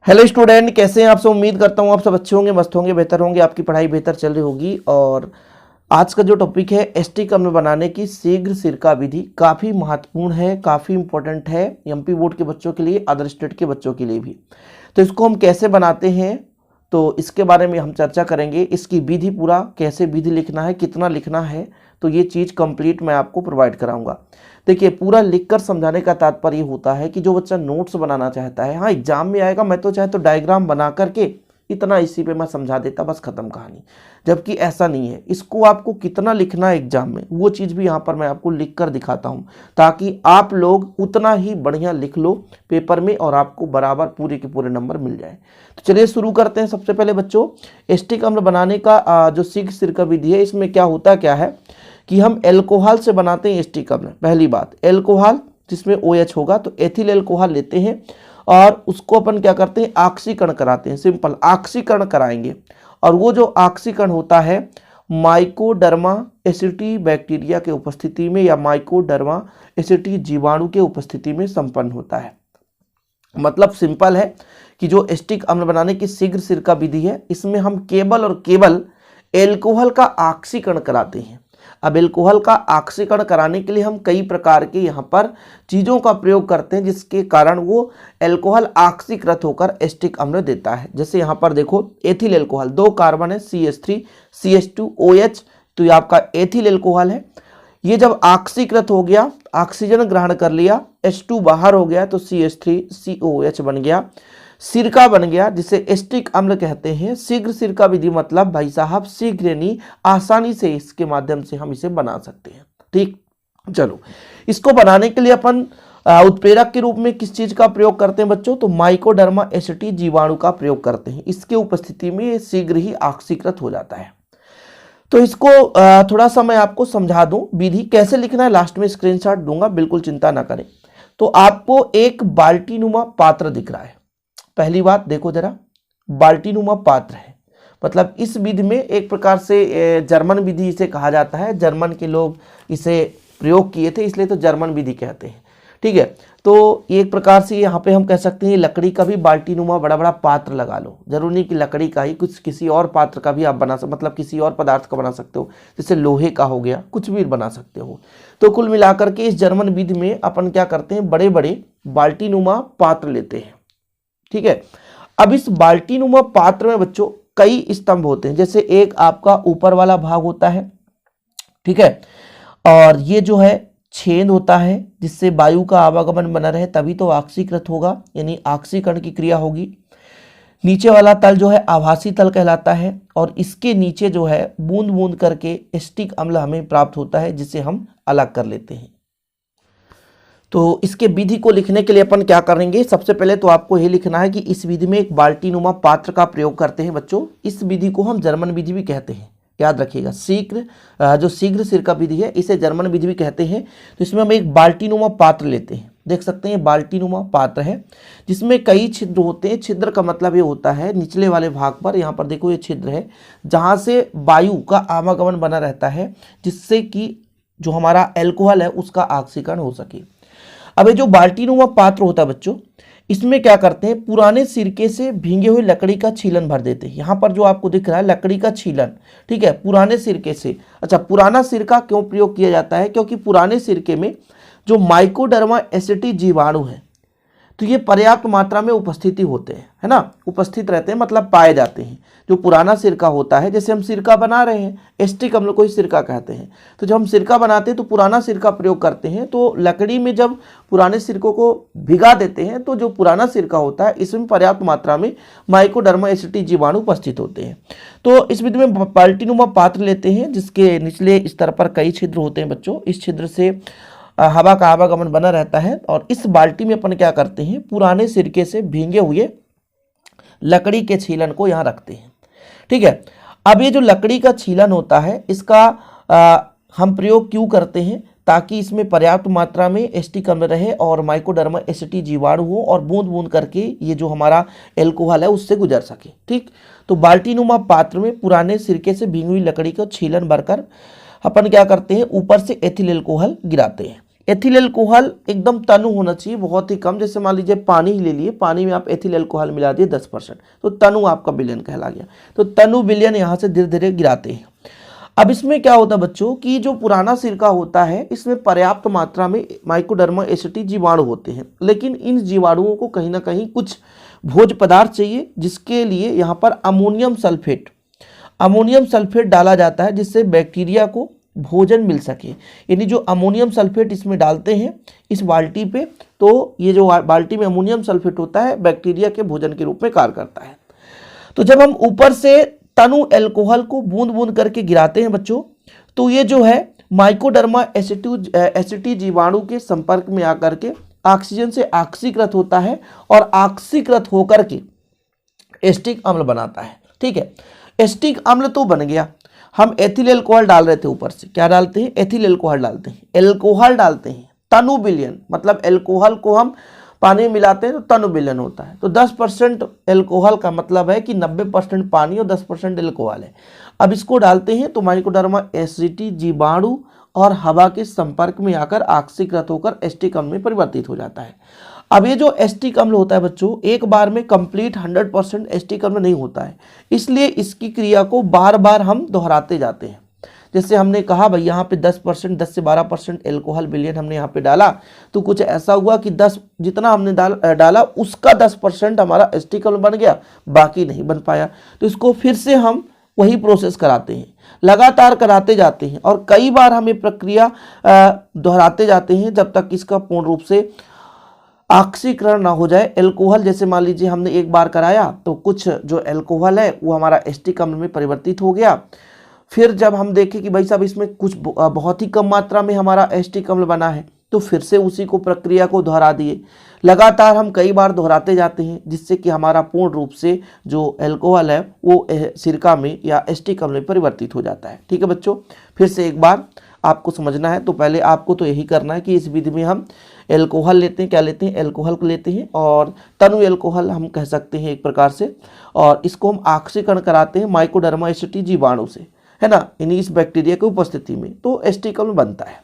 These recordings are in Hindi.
हेलो स्टूडेंट, कैसे हैं आप सब। उम्मीद करता हूं आप सब अच्छे होंगे, मस्त होंगे, बेहतर होंगे, आपकी पढ़ाई बेहतर चल रही होगी। और आज का जो टॉपिक है एस्टिक अम्ल बनाने की शीघ्र सिरका विधि काफ़ी महत्वपूर्ण है, काफ़ी इंपॉर्टेंट है एमपी बोर्ड के बच्चों के लिए, अदर स्टेट के बच्चों के लिए भी। तो इसको हम कैसे बनाते हैं तो इसके बारे में हम चर्चा करेंगे। इसकी विधि पूरा कैसे विधि लिखना है, कितना लिखना है, तो ये चीज़ कंप्लीट मैं आपको प्रोवाइड कराऊंगा। देखिए, पूरा लिखकर समझाने का तात्पर्य होता है कि जो बच्चा नोट्स बनाना चाहता है, हाँ एग्जाम में आएगा, मैं तो चाहे तो डायग्राम बना करके इतना इसी पे मैं समझा देता, बस खत्म कहानी। जबकि ऐसा नहीं है, इसको आपको कितना लिखना है एग्जाम में, वो चीज़ भी यहाँ पर मैं आपको लिख कर दिखाता हूँ, ताकि आप लोग उतना ही बढ़िया लिख लो पेपर में और आपको बराबर पूरे के पूरे नंबर मिल जाए। तो चलिए शुरू करते हैं। सबसे पहले बच्चों, एस्टिक अम्ल बनाने का जो शीघ्र सिरका विधि है, इसमें क्या होता क्या है कि हम एल्कोहल से बनाते हैं एस्टिक अम्ल। पहली बात, एल्कोहल जिसमें OH होगा, तो एथिल एल्कोहल लेते हैं और उसको अपन क्या करते हैं, ऑक्सीकरण कराते हैं। सिंपल ऑक्सीकरण कराएंगे और वो जो ऑक्सीकरण होता है माइकोडर्मा एसिटी बैक्टीरिया के उपस्थिति में या माइकोडर्मा एसिटी जीवाणु के उपस्थिति में संपन्न होता है। मतलब सिंपल है कि जो एस्टिक अम्ल बनाने की शीघ्र सिरका विधि है, इसमें हम केवल और केवल एल्कोहल का ऑक्सीकरण कराते हैं। अब एल्कोहल का ऑक्सीकरण कराने के लिए हम कई प्रकार के यहाँ पर चीज़ों का प्रयोग करते हैं, जिसके कारण वो एल्कोहल ऑक्सीकृत होकर एस्टिक अम्ल देता है। जैसे यहाँ पर देखो, एथिल एल्कोहल, 2 कार्बन है, CH3 CH2 OH, तो ये आपका एथिल एल्कोहल है। ये जब ऑक्सीकृत हो गया, ऑक्सीजन ग्रहण कर लिया, H2 बाहर हो गया, तो CH3 COH बन गया, सिरका बन गया, जिसे एस्टिक अम्ल कहते हैं। शीघ्र सिरका विधि मतलब भाई साहब शीघ्र यानी आसानी से इसके माध्यम से हम इसे बना सकते हैं। ठीक, चलो इसको बनाने के लिए अपन उत्प्रेरक के रूप में किस चीज का प्रयोग करते हैं बच्चों, तो माइकोडर्मा एसिटी जीवाणु का प्रयोग करते हैं। इसके उपस्थिति में ये शीघ्र ही ऑक्सीकृत हो जाता है। तो इसको थोड़ा सा मैं आपको समझा दूं, विधि कैसे लिखना है, लास्ट में स्क्रीनशॉट दूंगा, बिल्कुल चिंता ना करें। तो आपको एक बाल्टी नुमा पात्र दिख रहा है। पहली बात देखो जरा, बाल्टीनुमा पात्र है, मतलब इस विधि में एक प्रकार से जर्मन विधि इसे कहा जाता है। जर्मन के लोग इसे प्रयोग किए थे, इसलिए तो जर्मन विधि कहते हैं। ठीक है, तो एक प्रकार से यहाँ पे हम कह सकते हैं लकड़ी का भी बाल्टीनुमा बड़ा बड़ा पात्र लगा लो। जरूरी नहीं कि लकड़ी का ही, कुछ किसी और पात्र का भी आप बना सकते, मतलब किसी और पदार्थ का बना सकते हो, जैसे लोहे का हो गया, कुछ भी बना सकते हो। तो कुल मिलाकर के इस जर्मन विधि में अपन क्या करते हैं, बड़े बड़े बाल्टीनुमा पात्र लेते हैं। ठीक है, अब इस बाल्टीनुमा पात्र में बच्चों कई स्तंभ होते हैं। जैसे एक आपका ऊपर वाला भाग होता है, ठीक है, और ये जो है छेद होता है, जिससे वायु का आवागमन बना रहे, तभी तो ऑक्सीकृत होगा, यानी ऑक्सीकरण की क्रिया होगी। नीचे वाला तल जो है आभासी तल कहलाता है, और इसके नीचे जो है बूंद बूंद करके एस्टिक अम्ल हमें प्राप्त होता है, जिसे हम अलग कर लेते हैं। तो इसके विधि को लिखने के लिए अपन क्या करेंगे, सबसे पहले तो आपको ये लिखना है कि इस विधि में एक बाल्टीनुमा पात्र का प्रयोग करते हैं बच्चों। इस विधि को हम जर्मन विधि भी कहते हैं, याद रखिएगा। जो शीघ्र सिरका विधि है, इसे जर्मन विधि भी कहते हैं। तो इसमें हम एक बाल्टीनुमा पात्र लेते हैं, देख सकते हैं बाल्टीनुमा पात्र है, जिसमें कई छिद्र होते हैं। छिद्र का मतलब ये होता है निचले वाले भाग पर, यहाँ पर देखो ये छिद्र है, जहाँ से वायु का आवागमन बना रहता है, जिससे कि जो हमारा एल्कोहल है उसका ऑक्सीकरण हो सके। अब ये जो बाल्टीनुमा पात्र होता है बच्चों, इसमें क्या करते हैं, पुराने सिरके से भींगे हुए लकड़ी का छीलन भर देते हैं। यहाँ पर जो आपको दिख रहा है लकड़ी का छीलन, ठीक है, पुराने सिरके से। अच्छा, पुराना सिरका क्यों प्रयोग किया जाता है, क्योंकि पुराने सिरके में जो माइकोडर्मा एसिटी जीवाणु है, तो ये पर्याप्त मात्रा में उपस्थिति होते हैं, है ना, उपस्थित रहते हैं, मतलब पाए जाते हैं। जो पुराना सिरका होता है, जैसे हम सिरका बना रहे हैं, एस्टिक अम्ल को ही सिरका कहते हैं, तो जब हम सिरका बनाते हैं तो पुराना सिरका प्रयोग करते हैं। तो लकड़ी में जब पुराने सिरकों को भिगा देते हैं, तो जो पुराना सिरका होता है, इसमें पर्याप्त मात्रा में माइकोडर्मा एसिटी जीवाणु उपस्थित होते हैं। तो इस विधि में बाल्टीनुमा पात्र लेते हैं, जिसके निचले स्तर पर कई छिद्र होते हैं बच्चों। इस छिद्र से हवा का आवागमन बना रहता है, और इस बाल्टी में अपन क्या करते हैं, पुराने सिरके से भींगे हुए लकड़ी के छीलन को यहाँ रखते हैं। ठीक है, अब ये जो लकड़ी का छीलन होता है, इसका हम प्रयोग क्यों करते हैं, ताकि इसमें पर्याप्त मात्रा में एस्टिक अम्ल रहे और माइकोडर्मा एसिटी जीवाणु हो, और बूंद बूंद करके ये जो हमारा एल्कोहल है उससे गुजर सके। ठीक, तो बाल्टीनुमा पात्र में पुराने सिरके से भींगी हुई लकड़ी का छीलन भरकर अपन क्या करते हैं, ऊपर से एथिल एल्कोहल गिराते हैं। एथिल अल्कोहल एकदम तनु होना चाहिए, बहुत ही कम। जैसे मान लीजिए पानी ही ले लिए, पानी में आप एथिल अल्कोहल मिला दिए 10%, तो तनु आपका विलयन कहला गया। तो तनु विलयन यहाँ से धीरे धीरे गिराते हैं। अब इसमें क्या होता है बच्चों कि जो पुराना सिरका होता है इसमें पर्याप्त मात्रा में माइकोडर्मा एसिटी जीवाणु होते हैं, लेकिन इन जीवाणुओं को कहीं ना कहीं कुछ भोज्य पदार्थ चाहिए, जिसके लिए यहाँ पर अमोनियम सल्फेट डाला जाता है, जिससे बैक्टीरिया को भोजन मिल सके। यानी जो अमोनियम सल्फेट इसमें डालते हैं इस बाल्टी पे, तो ये जो बाल्टी में अमोनियम सल्फेट होता है बैक्टीरिया के भोजन के रूप में कार्य करता है। तो जब हम ऊपर से तनु अल्कोहल को बूंद बूंद करके गिराते हैं बच्चों, तो ये जो है माइकोडर्मा एसिटी जीवाणु के संपर्क में आकर के ऑक्सीजन से ऑक्सीकृत होता है और ऑक्सीकृत होकर के एस्टिक अम्ल बनाता है। ठीक है, एस्टिक अम्ल तो बन गया। हम एथिल अल्कोहल डाल रहे थे, ऊपर से क्या डालते हैं, एथिल अल्कोहल डालते हैं, अल्कोहल डालते हैं, तनु विलयन, मतलब अल्कोहल को हम पानी में मिलाते हैं तो तनु विलयन होता है। तो 10% अल्कोहल का मतलब है कि 90% पानी और 10% अल्कोहल है। अब इसको डालते हैं तो माइकोडर्मा एसिटी जीवाणु और हवा के संपर्क में आकर ऑक्सीकृत होकर एस्टिक अम्ल में परिवर्तित हो जाता है। अब ये जो एस्टिक अम्ल होता है बच्चों, एक बार में कंप्लीट 100% एस्टिक अम्ल नहीं होता है, इसलिए इसकी क्रिया को बार बार हम दोहराते जाते हैं। जैसे हमने कहा भाई यहाँ पे 10% 10 से 12% अल्कोहल विलयन हमने यहाँ पे डाला, तो कुछ ऐसा हुआ कि 10 जितना हमने डाला उसका 10% हमारा एस्टिक अम्ल बन गया, बाकी नहीं बन पाया। तो इसको फिर से हम वही प्रोसेस कराते हैं, लगातार कराते जाते हैं और कई बार हम ये प्रक्रिया दोहराते जाते हैं जब तक इसका पूर्ण रूप से ऑक्सीकरण ना हो जाए। अल्कोहल जैसे मान लीजिए हमने एक बार कराया तो कुछ जो अल्कोहल है वो हमारा एस्टिक अम्ल में परिवर्तित हो गया। फिर जब हम देखें कि भाई साहब इसमें कुछ बहुत ही कम मात्रा में हमारा एस्टिक अम्ल बना है, तो फिर से उसी को प्रक्रिया को दोहरा दिए। लगातार हम कई बार दोहराते जाते हैं, जिससे कि हमारा पूर्ण रूप से जो अल्कोहल है वो सिरका में या एस्टिक अम्ल में परिवर्तित हो जाता है। ठीक है बच्चों, फिर से एक बार आपको समझना है तो पहले आपको तो यही करना है कि इस विधि में हम अल्कोहल लेते हैं, क्या लेते हैं, अल्कोहल को लेते हैं और तनु अल्कोहल हम कह सकते हैं एक प्रकार से, और इसको हम ऑक्सीकरण कराते हैं माइकोडर्मा एसिटी जीवाणु से, है ना, यानी इस बैक्टीरिया की उपस्थिति में, तो एस्टिक अम्ल बनता है।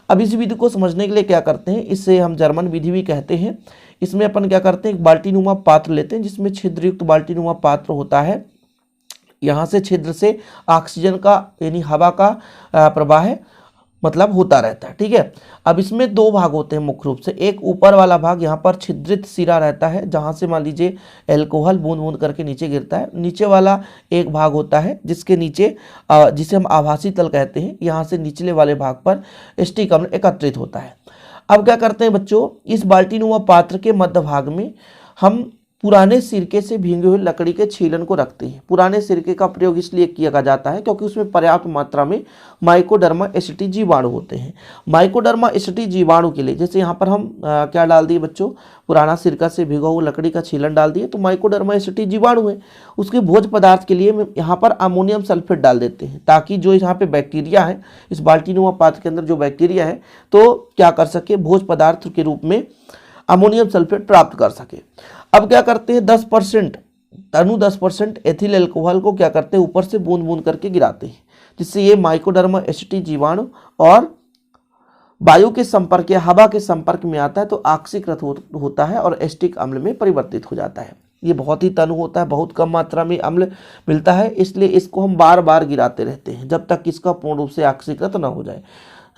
अब इस विधि को समझने के लिए क्या करते हैं, इसे हम जर्मन विधि भी कहते हैं। इसमें अपन क्या करते हैं, एक बाल्टीनुमा पात्र लेते हैं जिसमें छिद्रयुक्त बाल्टीनुमा पात्र होता है। यहाँ से छिद्र से ऑक्सीजन का यानी हवा का प्रवाह है, मतलब होता रहता है। ठीक है, अब इसमें दो भाग होते हैं मुख्य रूप से। एक ऊपर वाला भाग, यहाँ पर छिद्रित सिरा रहता है जहाँ से मान लीजिए अल्कोहल बूंद बूंद करके नीचे गिरता है। नीचे वाला एक भाग होता है जिसके नीचे जिसे हम आभासी तल कहते हैं, यहाँ से निचले वाले भाग पर एस्टिक अम्ल एकत्रित होता है। अब क्या करते हैं बच्चों, इस बाल्टीनुमा पात्र के मध्य भाग में हम पुराने सिरके से भीगे हुए लकड़ी के छीलन को रखते हैं। पुराने सिरके का प्रयोग इसलिए किया जाता है क्योंकि उसमें पर्याप्त मात्रा में माइकोडर्मा एसिटी जीवाणु होते हैं। माइकोडर्मा एसिटी जीवाणु के लिए जैसे यहाँ पर हम क्या डाल दिए बच्चों, पुराना सिरका से भिगा हुआ लकड़ी का छीलन डाल दिए, तो माइकोडर्मा एसिटी जीवाणु है। उसके भोज्य पदार्थ के लिए यहाँ पर अमोनियम सल्फेट डाल देते हैं ताकि जो यहाँ पे बैक्टीरिया है, इस बाल्टीनुमा पात्र के अंदर जो बैक्टीरिया है, तो क्या कर सके, भोज्य पदार्थ के रूप में अमोनियम सल्फेट प्राप्त कर सके। अब क्या करते हैं, 10% तनु 10% एथिल अल्कोहल को क्या करते हैं, ऊपर से बूंद बूंद करके गिराते हैं, जिससे ये माइकोडर्मा एसिटी जीवाणु और वायु के संपर्क या हवा के संपर्क में आता है तो ऑक्सीकृत होता है और एस्टिक अम्ल में परिवर्तित हो जाता है। ये बहुत ही तनु होता है, बहुत कम मात्रा में अम्ल मिलता है, इसलिए इसको हम बार बार गिराते रहते हैं जब तक इसका पूर्ण रूप से ऑक्सीकृत न हो जाए,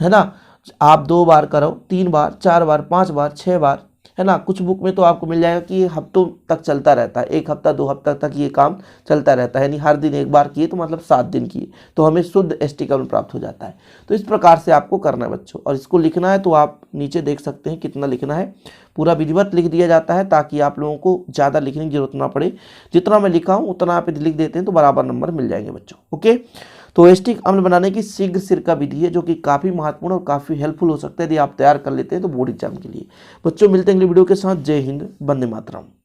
है ना। आप 2 बार करो, 3 बार, 4 बार, 5 बार, 6 बार, है ना। कुछ बुक में तो आपको मिल जाएगा कि ये हफ्तों तक चलता रहता है, 1 हफ्ता 2 हफ्ता तक ये काम चलता रहता है, यानी हर दिन एक बार किए तो मतलब 7 दिन किए तो हमें शुद्ध एस्टिक अम्ल प्राप्त हो जाता है। तो इस प्रकार से आपको करना है बच्चों, और इसको लिखना है तो आप नीचे देख सकते हैं कितना लिखना है, पूरा विधिवत लिख दिया जाता है ताकि आप लोगों को ज़्यादा लिखने की जरूरत ना पड़े। जितना मैं लिखा हूँ उतना आप लिख देते हैं तो बराबर नंबर मिल जाएंगे बच्चों। ओके, तो एस्टिक अम्ल बनाने की शीघ्र सिरका विधि है जो कि काफ़ी महत्वपूर्ण और काफ़ी हेल्पफुल हो सकता है यदि आप तैयार कर लेते हैं तो बोर्ड एग्जाम के लिए। बच्चों मिलते हैं अगली वीडियो के साथ। जय हिंद, वंदे मातरम।